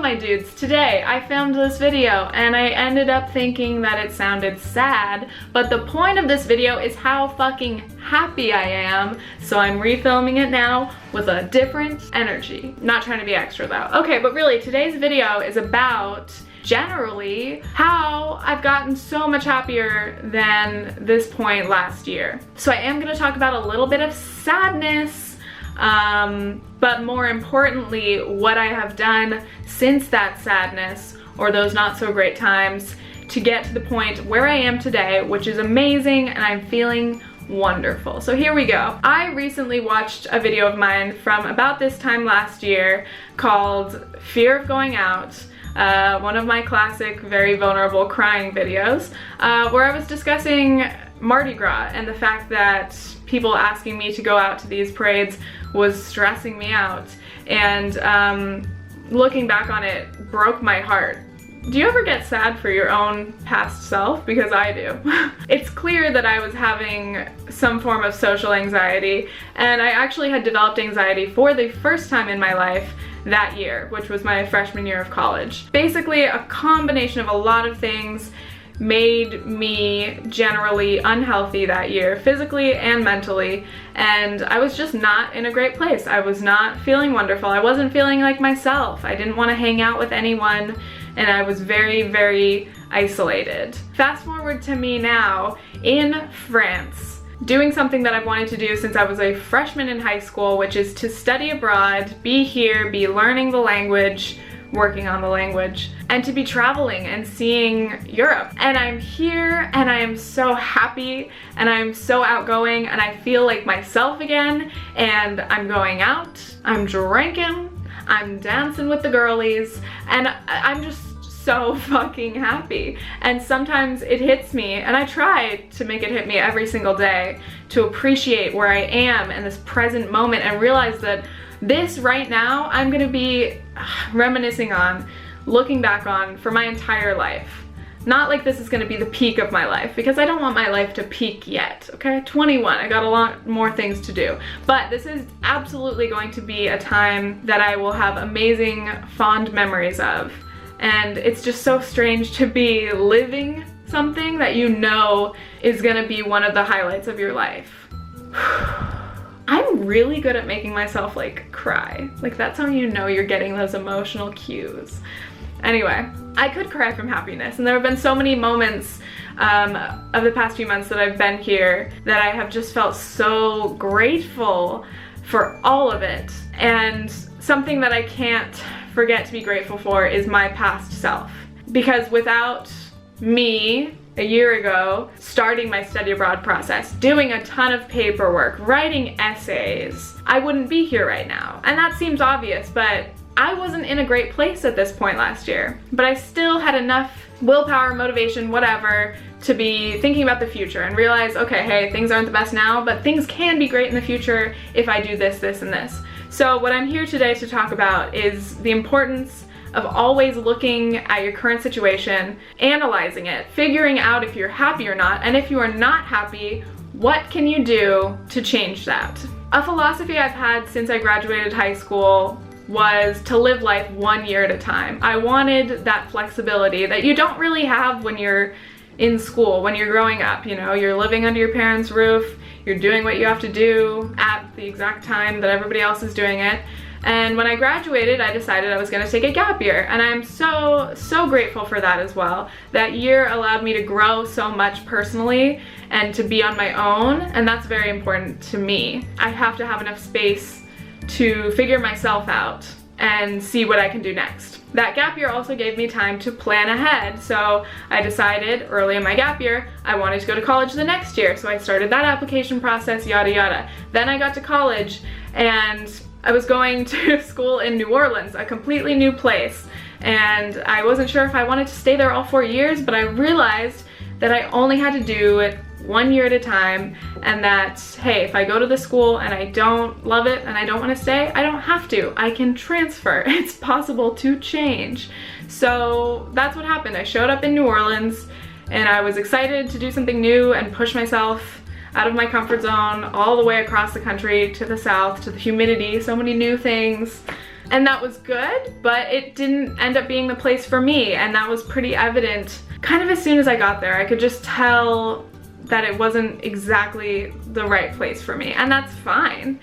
my dudes, today I filmed this video and I ended up thinking that it sounded sad, but the point of this video is how fucking happy I am, so I'm refilming it now with a different energy. Not trying to be extra though. Okay, but really today's video is about generally how I've gotten so much happier than this point last year. So I am gonna talk about a little bit of sadness, but more importantly, what I have done since that sadness or those not so great times to get to the point where I am today, which is amazing, and I'm feeling wonderful. So here we go. I recently watched a video of mine from about this time last year called Fear of Going Out. One of my classic, very vulnerable crying videos, where I was discussing Mardi Gras and the fact that people asking me to go out to these parades was stressing me out. And looking back on it broke my heart. Do you ever get sad for your own past self? Because I do. It's clear that I was having some form of social anxiety, and I actually had developed anxiety for the first time in my life that year, which was my freshman year of college. Basically, a combination of a lot of things made me generally unhealthy that year, physically and mentally, and I was just not in a great place. I was not feeling wonderful. I wasn't feeling like myself. I didn't want to hang out with anyone, and I was very, very isolated. Fast forward to me now in France, doing something that I've wanted to do since I was a freshman in high school, which is to study abroad, be here, be learning the language, working on the language, and to be traveling and seeing Europe. And I'm here and I am so happy and I'm so outgoing and I feel like myself again, and I'm going out, I'm drinking, I'm dancing with the girlies, and I'm just so fucking happy. And sometimes it hits me, and I try to make it hit me every single day, to appreciate where I am in this present moment and realize that this right now I'm gonna be reminiscing on, looking back on for my entire life. Not like this is gonna be the peak of my life, because I don't want my life to peak yet, okay? 21, I got a lot more things to do. But this is absolutely going to be a time that I will have amazing, fond memories of. And it's just so strange to be living something that you know is gonna be one of the highlights of your life. I'm really good at making myself like cry. Like that's how you know you're getting those emotional cues. Anyway, I could cry from happiness, and there have been so many moments of the past few months that I've been here that I have just felt so grateful for all of it. And something that I can't forget to be grateful for is my past self. Because without me a year ago starting my study abroad process, doing a ton of paperwork, writing essays, I wouldn't be here right now. And that seems obvious, but I wasn't in a great place at this point last year. But I still had enough willpower, motivation, whatever, to be thinking about the future and realize, okay, hey, things aren't the best now, but things can be great in the future if I do this, this, and this. So what I'm here today to talk about is the importance of always looking at your current situation, analyzing it, figuring out if you're happy or not, and if you are not happy, what can you do to change that? A philosophy I've had since I graduated high school was to live life 1 year at a time. I wanted that flexibility that you don't really have when you're in school, when you're growing up, you know, you're living under your parents' roof, you're doing what you have to do at the exact time that everybody else is doing it. And when I graduated, I decided I was gonna take a gap year, and I'm so, so grateful for that as well. That year allowed me to grow so much personally and to be on my own, and that's very important to me. I have to have enough space to figure myself out and see what I can do next. That gap year also gave me time to plan ahead, so I decided early in my gap year I wanted to go to college the next year, so I started that application process, yada yada. Then I got to college and I was going to school in New Orleans, a completely new place, and I wasn't sure if I wanted to stay there all 4 years, but I realized that I only had to do it 1 year at a time, and that, hey, if I go to the school and I don't love it and I don't want to stay, I don't have to. I can transfer. It's possible to change. So that's what happened. I showed up in New Orleans and I was excited to do something new and push myself out of my comfort zone all the way across the country to the south, to the humidity, so many new things. And that was good, but it didn't end up being the place for me, and that was pretty evident kind of as soon as I got there. I could just tell that it wasn't exactly the right place for me, and that's fine.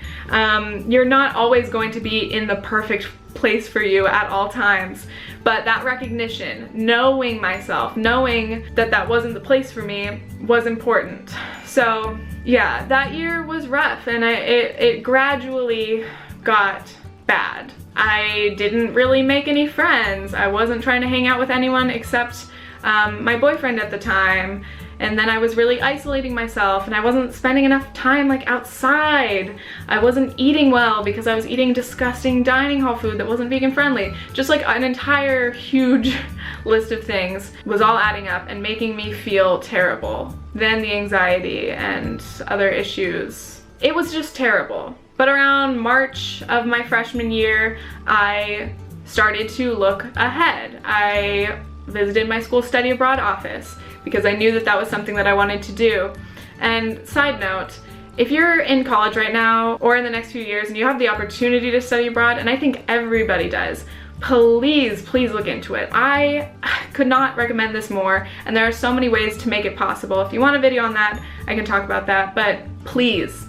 You're not always going to be in the perfect place for you at all times, but that recognition, knowing myself, knowing that that wasn't the place for me was important. So yeah, that year was rough, and it gradually got bad. I didn't really make any friends. I wasn't trying to hang out with anyone except my boyfriend at the time. And then I was really isolating myself, and I wasn't spending enough time like outside. I wasn't eating well because I was eating disgusting dining hall food that wasn't vegan friendly. Just like an entire huge list of things was all adding up and making me feel terrible. Then the anxiety and other issues. It was just terrible. But around March of my freshman year, I started to look ahead. I visited my school study abroad office because I knew that that was something that I wanted to do. And side note, if you're in college right now or in the next few years and you have the opportunity to study abroad, and I think everybody does, please look into it. I could not recommend this more, and there are so many ways to make it possible. If you want a video on that, I can talk about that, but please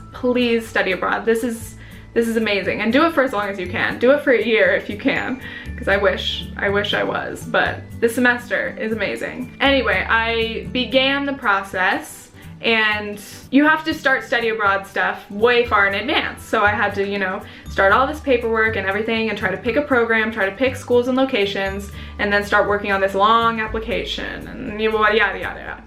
study abroad. This is amazing, and do it for as long as you can. Do it for a year if you can, because I wish I was, but this semester is amazing. Anyway, I began the process, and you have to start study abroad stuff way far in advance. So I had to, you know, start all this paperwork and everything and try to pick a program, try to pick schools and locations, and then start working on this long application and yada yada yada.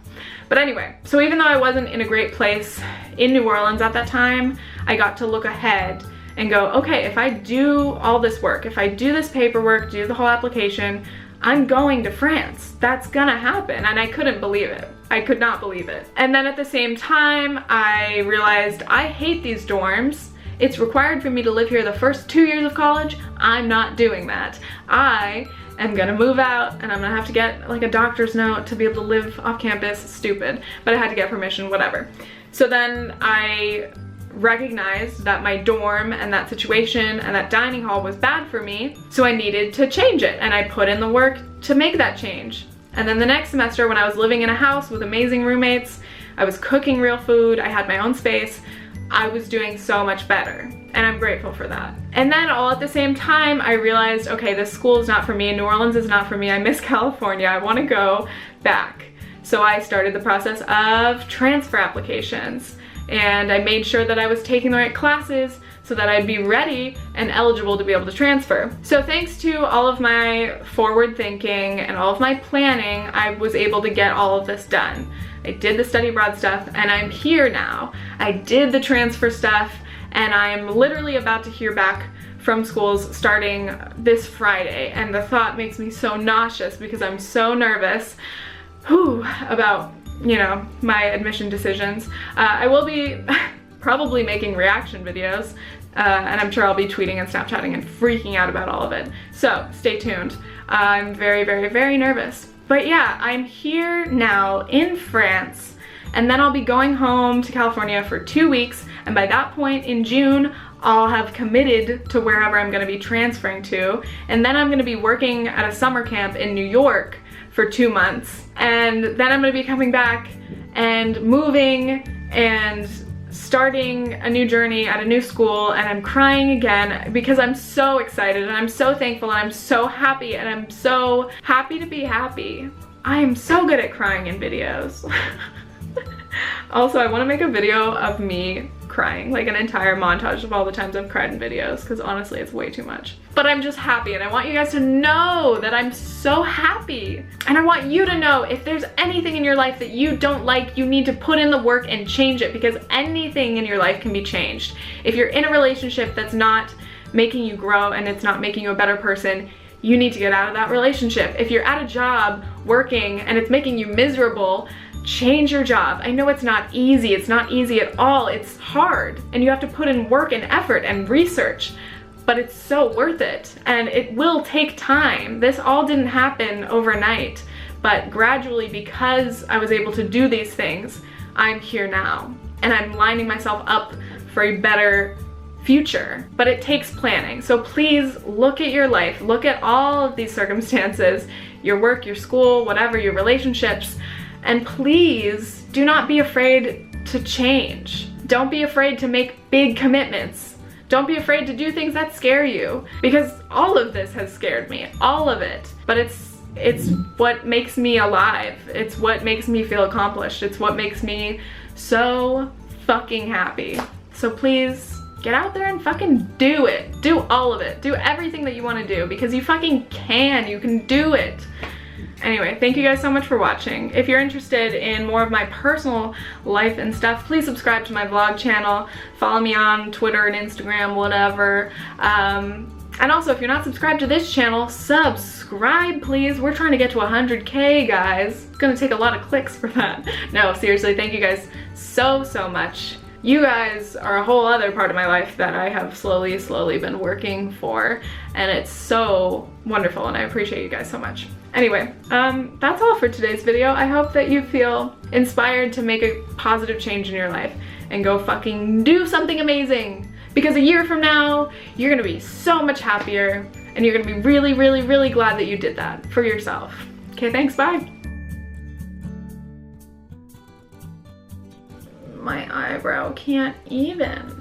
But anyway, so even though I wasn't in a great place in New Orleans at that time, I got to look ahead and go, okay, if I do all this work, if I do this paperwork, do the whole application, I'm going to France. That's gonna happen. And I couldn't believe it. I could not believe it. And then at the same time, I realized I hate these dorms. It's required for me to live here the first 2 years of college. I'm not doing that. I am gonna move out, and I'm gonna have to get like a doctor's note to be able to live off campus. Stupid, but I had to get permission, whatever. So then I recognized that my dorm and that situation and that dining hall was bad for me, so I needed to change it, and I put in the work to make that change. And then the next semester, when I was living in a house with amazing roommates, I was cooking real food, I had my own space, I was doing so much better, and I'm grateful for that. And then all at the same time, I realized, okay, this school is not for me, New Orleans is not for me, I miss California, I want to go back. So I started the process of transfer applications, and I made sure that I was taking the right classes so that I'd be ready and eligible to be able to transfer. So thanks to all of my forward thinking and all of my planning, I was able to get all of this done. I did the study abroad stuff, and I'm here now. I did the transfer stuff, and I'm literally about to hear back from schools starting this Friday, and the thought makes me so nauseous because I'm so nervous about, you know, my admission decisions. I will be probably making reaction videos, and I'm sure I'll be tweeting and Snapchatting and freaking out about all of it. So stay tuned. I'm very nervous. But yeah, I'm here now in France, and then I'll be going home to California for 2 weeks, and by that point in June, I'll have committed to wherever I'm gonna be transferring to, and then I'm gonna be working at a summer camp in New York for 2 months, and then I'm gonna be coming back and moving and starting a new journey at a new school, and I'm crying again because I'm so excited and I'm so thankful and I'm so happy, and I'm so happy to be happy. I am so good at crying in videos. Also, I want to make a video of me crying, like an entire montage of all the times I've cried in videos, because honestly it's way too much. But I'm just happy, and I want you guys to know that I'm so happy. And I want you to know, if there's anything in your life that you don't like, you need to put in the work and change it, because anything in your life can be changed. If you're in a relationship that's not making you grow and it's not making you a better person, you need to get out of that relationship. If you're at a job working and it's making you miserable, change your job. I know it's not easy. It's not easy at all. It's hard, and you have to put in work and effort and research, but it's so worth it, and it will take time. This all didn't happen overnight, but gradually, because I was able to do these things, I'm here now, and I'm lining myself up for a better future, but it takes planning. So please look at your life, look at all of these circumstances, your work, your school, whatever, your relationships, and please do not be afraid to change. Don't be afraid to make big commitments. Don't be afraid to do things that scare you, because all of this has scared me, all of it. But it's what makes me alive. It's what makes me feel accomplished. It's what makes me so fucking happy. So please get out there and fucking do it. Do all of it. Do everything that you want to do, because you fucking can. You can do it. Anyway, thank you guys so much for watching. If you're interested in more of my personal life and stuff, please subscribe to my vlog channel. Follow me on Twitter and Instagram, whatever. And also, if you're not subscribed to this channel, subscribe, please. We're trying to get to 100K, guys. It's gonna take a lot of clicks for that. No, seriously, thank you guys so, so much. You guys are a whole other part of my life that I have slowly been working for, and it's so wonderful, and I appreciate you guys so much. Anyway, that's all for today's video. I hope that you feel inspired to make a positive change in your life and go fucking do something amazing, because a year from now, you're gonna be so much happier, and you're gonna be really glad that you did that for yourself. Okay, thanks, bye. My eyebrow can't even.